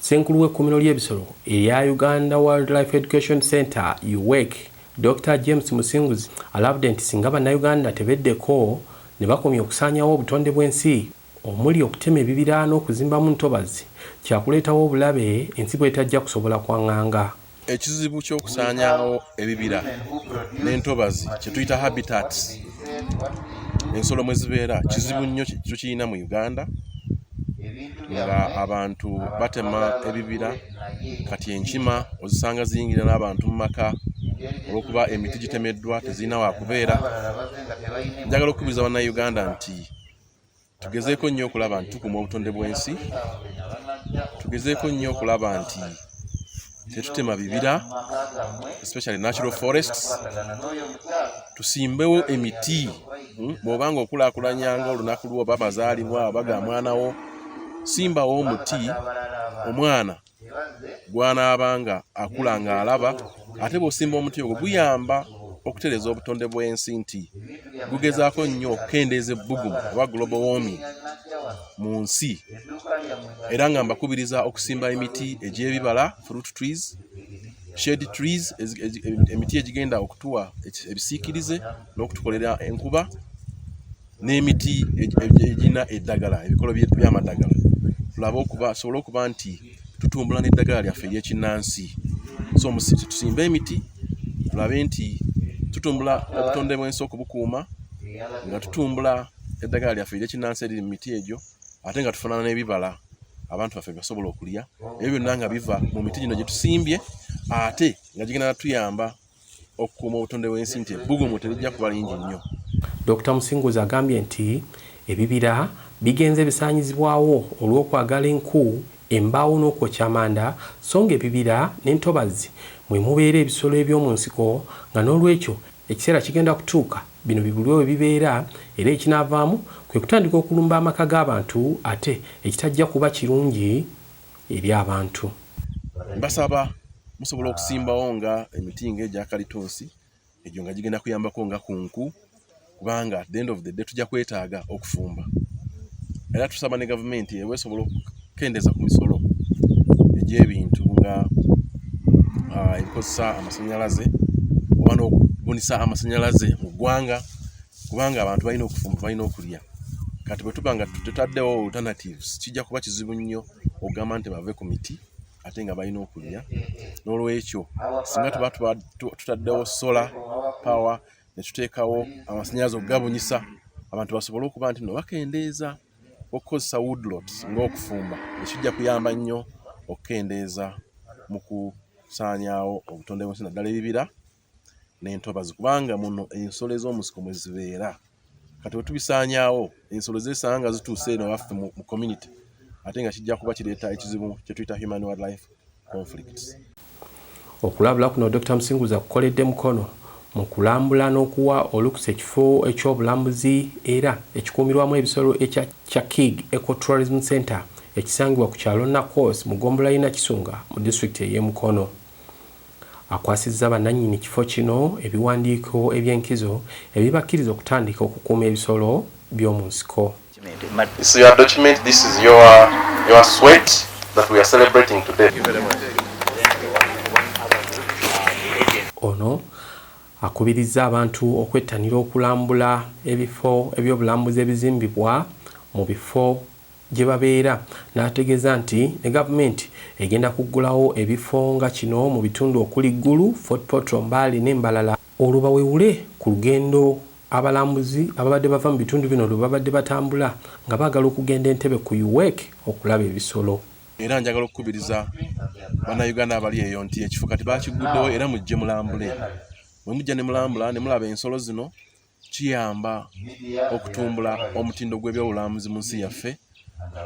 Ssenkulu w'ekkuumiro ly'ebisolo erya Uganda Wildlife Education Center UWEC Dr. James Musinguzi alabudde nti singa bannayuganda tebeddeko ne bakomya okusaanyaawo obutonde bw'ensi omuli okutema ebibira n'okuzimbamu ntobazi kyakuleetawo obulabe ensi bw'etajja kusobola kwaŋŋanga. Ekizibu ky'okusaanyaawo ebibira n'entobazi kye tuyita habitats ensolo mwe zibeera kizibu nnyo tukiyina mu Uganda nga abantu batema ebibira kati enkima ozisanga ziyingira n'abantu mu maka olw'okuba emiti gitemeddwa tezirina wa kubeera. Njagala okukubiriza bannayuganda nti tugezeeko nnyo okulaba nti tukuma obutonde bw'ensi, tugezeeko nnyo okulaba nti tetutema bibira especially natural forests, tusimbewo emiti bw'obanga okulaakulanyanga olunaku lwo oba amazaalibwa oba ga mwana wo, simbawo omuti omwana gw'anaabanga akula nga alaba. Ate bw'osimba omuti ogwo guyamba okutereeza obutonde bw'ensi nti gugezaako nnyo okukendeeza ebbugumu oba global warming mu nsi, era nga mbakubiriza okusimba emiti egy'ebibala fruit trees, shade trees, emiti egigenda okutuwa ebisiikirize n'okutukolera enkuba, n'emiti egirina eddagala ebikolo by'amadagala, tusobole okuba nti tutumbula n'eddagala lyaffe ery'ekinnansi. So tusimbe emiti tulabe nti tutumbula obutonde bw'ensi okubukuuma, nga tutumbula eddagala lyaffe ery'ekinnansi eriri mu miti egyo, ate nga tufunana n'ebibala abantu baffe basobola okulya. Ebyo byonna nga biva mu miti gino gye tusimbye, ate nga gigenda tuyamba okukuuma obutonde bw'ensi nti ebbugumu terijja kuba lingi nnyo. Dr. Musinguzi agambye nti ebibira bigenze bisaanyizibwawo olw'okwagala enku, embaawo n'okwokya amanda, so nga ebibira n'entobazi mwe mubeera ebisolo eby'omu nsiko, nga n'olwekyo ekiseera kigenda kutuuka bino bibulwe we bibeera, era ekinaavaamu kwe kutandika okulumba amaka g'abantu, ate ekitajja kuba kirungi eri abantu. Mbasaba musobola okusimbawo nga emiti ng'egya kalitunsi, egyo nga gigenda kuyambako nga ku nku, kubanga at the end of the day tujja kwetaaga okufumba. Era tusaba ne gavumenti eweesobola okukendeeza ku misolo egy'ebintu nga ebikozesa amasannyalaze oba n'okubunisa amasannyalaze mu ggwanga, kubanga abantu balina okufumba, balina okulya. Kati bwe tuba nga tutaddewo alternatives kijja kuba kizibu nnyo okugamba nti bave ku miti ate nga balina okulya. N'olwekyo singa tuba tutaddewo solar power ne tuteekawo amasannyalaze okugabunyisa, abantu basobole okuba nti no bakendeeza okukozesa woodlots ng'okufumba, ekijja kuyamba nnyo okukendeeza mu kusaanyaawo obutonde bw'ensi naddala ebibira n'entobazi, kubanga muno ensolo ez'omu nsiko mwe zibeera. Kati bwe tubisaanyaawo ensolo zeesanga nga zituuse eno waffe mu community, ate nga kijja kuba kireeta ekizibu kye tuyita human wildlife conflicts. Okulabula kuno Dr. Musinguzi akukoledde Mukono mu kulambula n'okuwa olukusa ekifo ekyobulambuzi era ekikuumirwamu ebisolo ekya Kig Ecotourism Center ekisangibwa ku kyalo Nakos mu Gombola y'e Kisunga mu disitulikiti ey'e Mukono. Akwasizza bannannyini kifo kino ebiwandiiko eby'enkizo ebibakkiriza okutandika okukuuma ebisolo by'omu nsiko. This is your document, this is your sweat that we are celebrating today. Ono akubirizza abantu okwettanira okulambula ebifo ebyobulambuzi ebizimbibwa mu bifo gye babeera, n'ategeeza nti ne gavumenti egenda kuggulawo ebifo nga kino mu bitundu okuli Ggulu, Fort Portal, Mbale n'embalala olwo bawewule ku lugendo abalambuzi ababadde bava mu bitundu bino olwo babadde batambula nga baagala okugenda Entebbe ku UWEC okulaba ebisolo. Era njagala okukubiriza bannayuganda abali eyo nti ekifo kati baakiguddewo era mujje mulambule. Bwe mujja ne mulambula ne mulaba ensolo zino, kiyamba okutumbula omutindo gw'ebyobulambuzi mu nsi yaffe.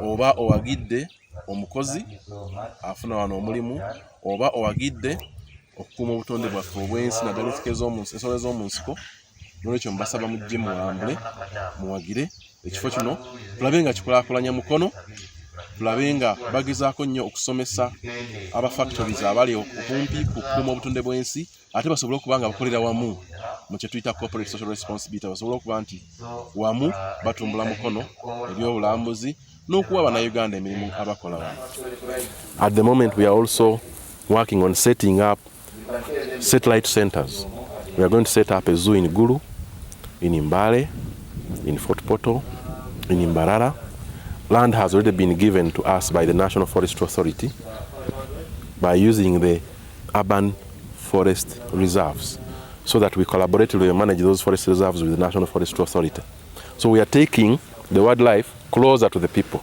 Oba owagidde omukozi afuna wano omulimu, oba owagidde okukuuma obutonde bwaffe obw'ensi naddala ensolo ez'omu nsiko. N'olwekyo mbasaba mujje mulambule, muwagire ekifo kino, tulabe nga kikulaakulanya Mukono, tulabe nga bagezaako nnyo okusomesa aba factories abali okumpi ku kukuuma obutonde bw'ensi, ate basobole okuba nga bakolera wamu mu kye tuyita corporate social responsibility, basobole okuba nti wamu batumbula Mukono ebyobulambuzi n'okuwa bannayuganda emirimu abakola wano. At the moment we are also working on setting up satellite centers. We are going to set up a zoo in Gulu, in Mbale, in Fort Portal, in Mbarara. Land has already been given to us by the National Forest Authority by using the urban forest reserves, so that we collaboratively manage those forest reserves with the National Forest Authority. So we are taking the wildlife closer to the people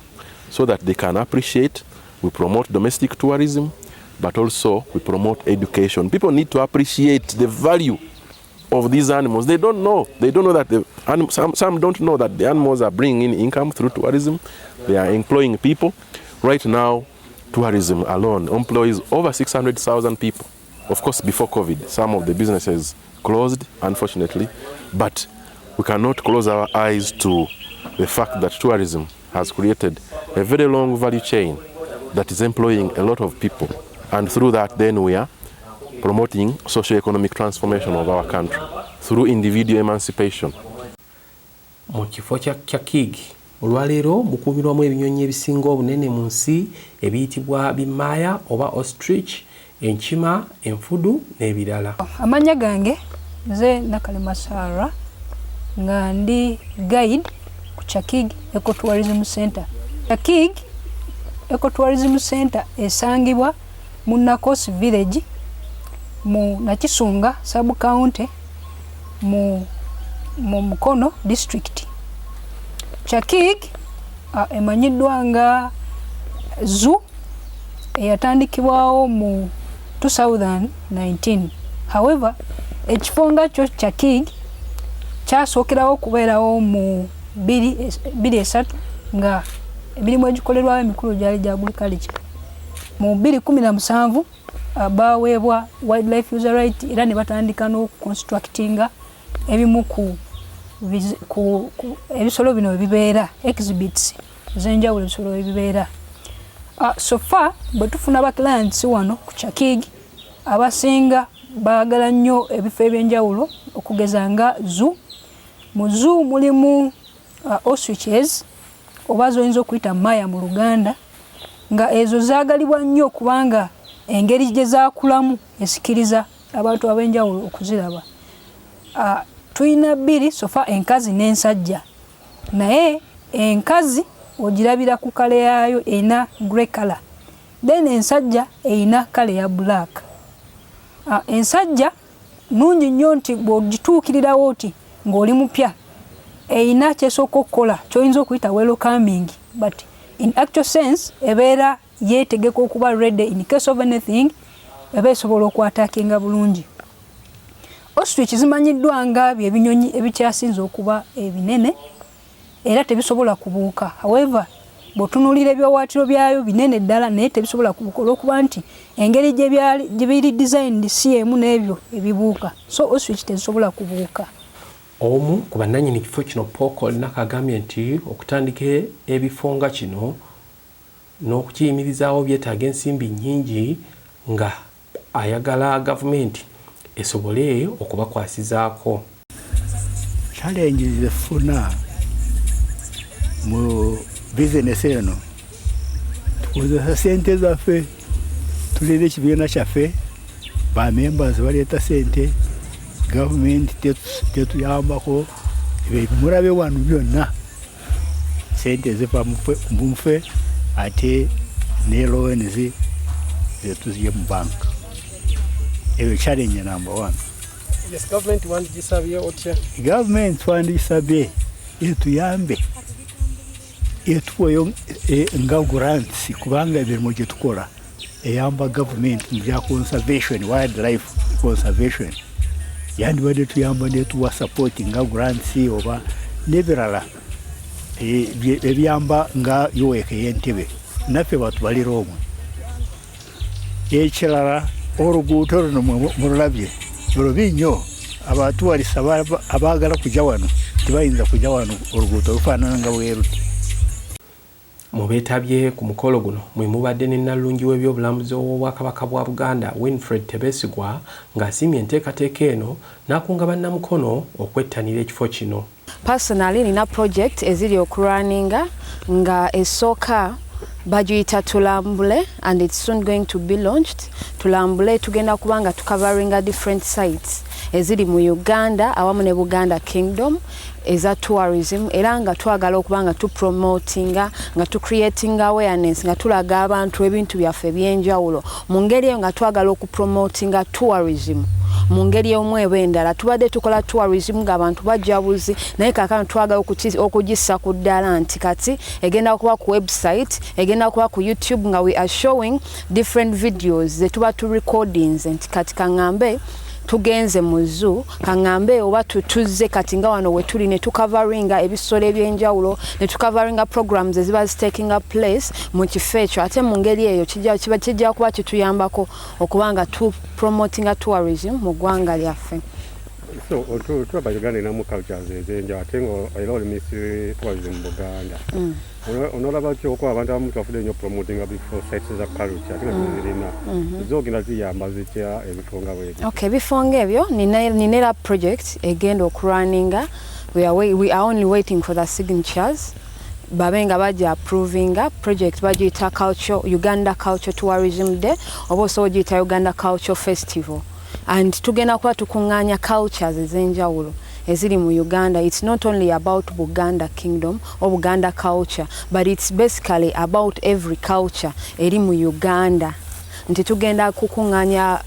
so that they can appreciate. We promote domestic tourism, but also we promote education. People need to appreciate the value of these animals. They don't know. They don't know that some don't know that the animals are bringing in income through tourism. They are employing people. Right now, tourism alone employs over 600,000 people. Of course, before COVID, some of the businesses closed, unfortunately, but we cannot close our eyes to the fact that tourism has created a very long value chain that is employing a lot of people. And through that, then we are promoting socio-economic transformation of our country through individual emancipation. Mu kifo kya Kig, olwaleero mukuumirwamu ebinyonyi ebisinga obunene mu nsi ebiyitibwa bimaaya oba ostrich, enkima, enfudu n'ebirala. Amanya gange nze Nakalema Sarah nga ndi guide ku Kig Ecotourism Center. Kig Ecotourism Center esangibwa mu Nakos Village mu Nakisunga sub county mu Mukono district. Kig emanyiddwa nga zoo eyatandikibwawo mu 2019. However, ekifo nga kyo Kig kyasookerawo okubeerawo mu 2023 nga emirimu egikolerwawo emikulu gyali gya agriculture. Mu 2017 baweebwa wildlife user right era ne batandika n'okuconstructinga ebimu ku ebisolo bino ebibeera exhibits ez'enjawulo ebisolo ebibeera. So far bwe tufuna ba clients wano ku Kig abasinga baagala nnyo ebifo eby'enjawulo okugeza nga zoo. Mu zoo mulimu ostriches oba zoyinza okuyita maya mu Luganda, nga ezo zaagalibwa nnyo kubanga engeri gye zaakulamu esikiriza abantu ab'enjawulo okuziraba. Tuyina bbiri, sofa enkazi n'ensajja, naye enkazi ogirabira ku kale yaayo erina grey color, then ensajja erina kale ya black. Ensajja nungi nnyo nti bw'ogituukirirawo oti ng'oli mupya erina kyesooka okukola ky'oyinza okuyita welcoming, but in actual sense ebeera yeetegeka okuba ready in case of anything, eba esobola okwatakinga bulungi. Ostrich zimanyiddwa nga by'ebinyonyi ebikyasinze okuba ebinene era tebisobola kubuuka. However, bw'otunuulira ebiwawaatiro byayo binene ddala naye tebisobola kubuuka olw'okuba nti engeri gye biri designed si emu n'ebyo ebibuuka. So ostrich tezisobola kubuuka. Omu ku bannannyini kifo kino Paul nakagambye nti okutandika ebifo nga kino n'okukiyimirizaawo byetaaga ensimbi nnyingi, nga ayagala gavumenti esobole okubakwasizaako. Challenges zefuna mu bizinesi eno tukozesa sente zaffe, tulira ekibiina kyaffe, ba members baleeta sente, gavumenti tetuyambako, murabe wano byonna sente ziva muffe ate ne loans zetuziye mu bank. Eyo challenge number one. Yes, government wandigisabye otya? Government wandigisabye etuyambe etuweyo nga grants kubanga ebirimu gye tukola eyamba government mu bya conservation, wildlife conservation. Yandibadde tuyamba netuwa support nga grants oba n'ebirala ebyamba nga UWEC y'Entebbe naffe batubalira omwe. Ekirala oluguudo luno mululabye lubi nnyo, abatuwalisa abaagala kujja wano tebayinza kujja wano, oluguudo lufaanana nga bweruti. Mu beetabye ku mukolo guno mwe mubadde ne Nnalungi w'ebyobulambuzi w'Obwakabaka bwa Buganda Winfred Tebesigwa ng'asiimye enteekateeka eno n'akunga bannamukono okwettanira ekifo kino. Personally nina project eziri okurunninga nga esooka bagiyita tulambule, and it's soon going to be launched. Tulambule tugenda kubanga tucoveringa different sites eziri mu Uganda awamu ne Buganda Kingdom eza tourism, era nga twagala okubanga tupromotinga nga tucreating awareness nga tulaga abantu ebintu byaffe ebyenjawulo mu ngeri eyo nga twagala okupromotinga tourism mu ngeri emu eba endala. Tubadde tukola tourism ng'abantu bajabuzi, naye kaakano twagala okugissa ku ddala nti kati egenda kuba ku website, egenda kuba ku YouTube nga we are showing different videos ze tuba tu recordings nti kati kaŋŋambe tugenze mu zoo, kaŋŋambe oba tuzze kati nga wano we tuli ne tucoveringa ebisolo ebyenjawulo, ne tucoveringa programs eziba zitaking up place mu kifo ekyo. Ate mu ngeri eyo kijja kuba kituyambako okubanga tu promotinga tourism mu ggwanga lyaffe. So tulaba Uganda inamu cultures ezenjawulo ate nga olimisi tourism mu Buganda. Onolaba ki okuba abantu abamu tubafudde nnyo promotinga bifo sites za culture ate nga tuzirina zogenda ziyamba zitya ebifo nga bwebyo? Okay, ebifo ng'ebyo nina project egenda okurunninga. We are only waiting for the signatures babenga baja approvinga project bagiyita Uganda Culture Tourism Day oba osobola ogiyita Uganda Culture Festival, and tugenda kuba tukuŋŋaanya cultures ez'enjawulo eziri mu Uganda. It's not only about Buganda Kingdom or Buganda culture, but it's basically about every culture eri mu Uganda. Nti tugenda kukuŋŋaanya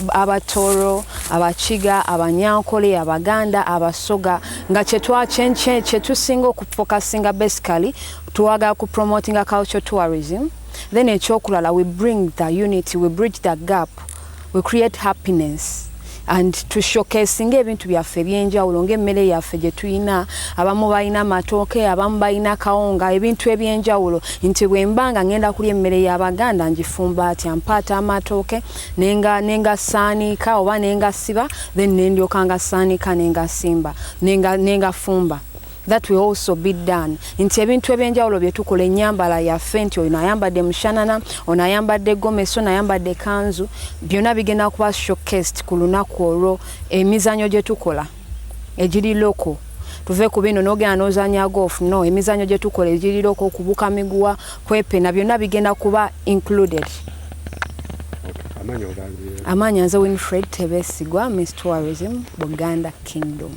abatoro, abakiga, abanyankole, abaganda, abasoga, nga kyetusinga okufocusinga basically tuwagala ku promoting a culture tourism. Then ekyokulala, we bring the unity, we bridge the gap, we create happiness and to showcasing ebintu byaffe ebyenjawulo ng'emmere yaffe gye tuyina. Abamu balina amatooke, abamu balina kawunga, ebintu ebyenjawulo. Nti bwe mbanga ngenda kulya emmere y'Abaganda ngifumba atya, mpaata amatooke nenga saanika oba nenga siba, then nendyoka nga saanika nenga simba nenga fumba. That will also be done. Nti ebintu ebyenjawulo bye tukola ennyambala yaffe, nti ono ayambadde mushanana, ono ayambadde gomesi, ono ayambadde kanzu, byonna bigenda kuba showcased ku lunaku olwo. Emizannyo gye tukola egiri loko, tuve ku bino n'ogenda n'ozannya golf, no, emizannyo gye tukola egiri loko, okubuka miguwa, kwepena, byonna bigenda kuba included. Amanya nze Winfred Tebesigwa, Miss Tourism, Buganda Kingdom.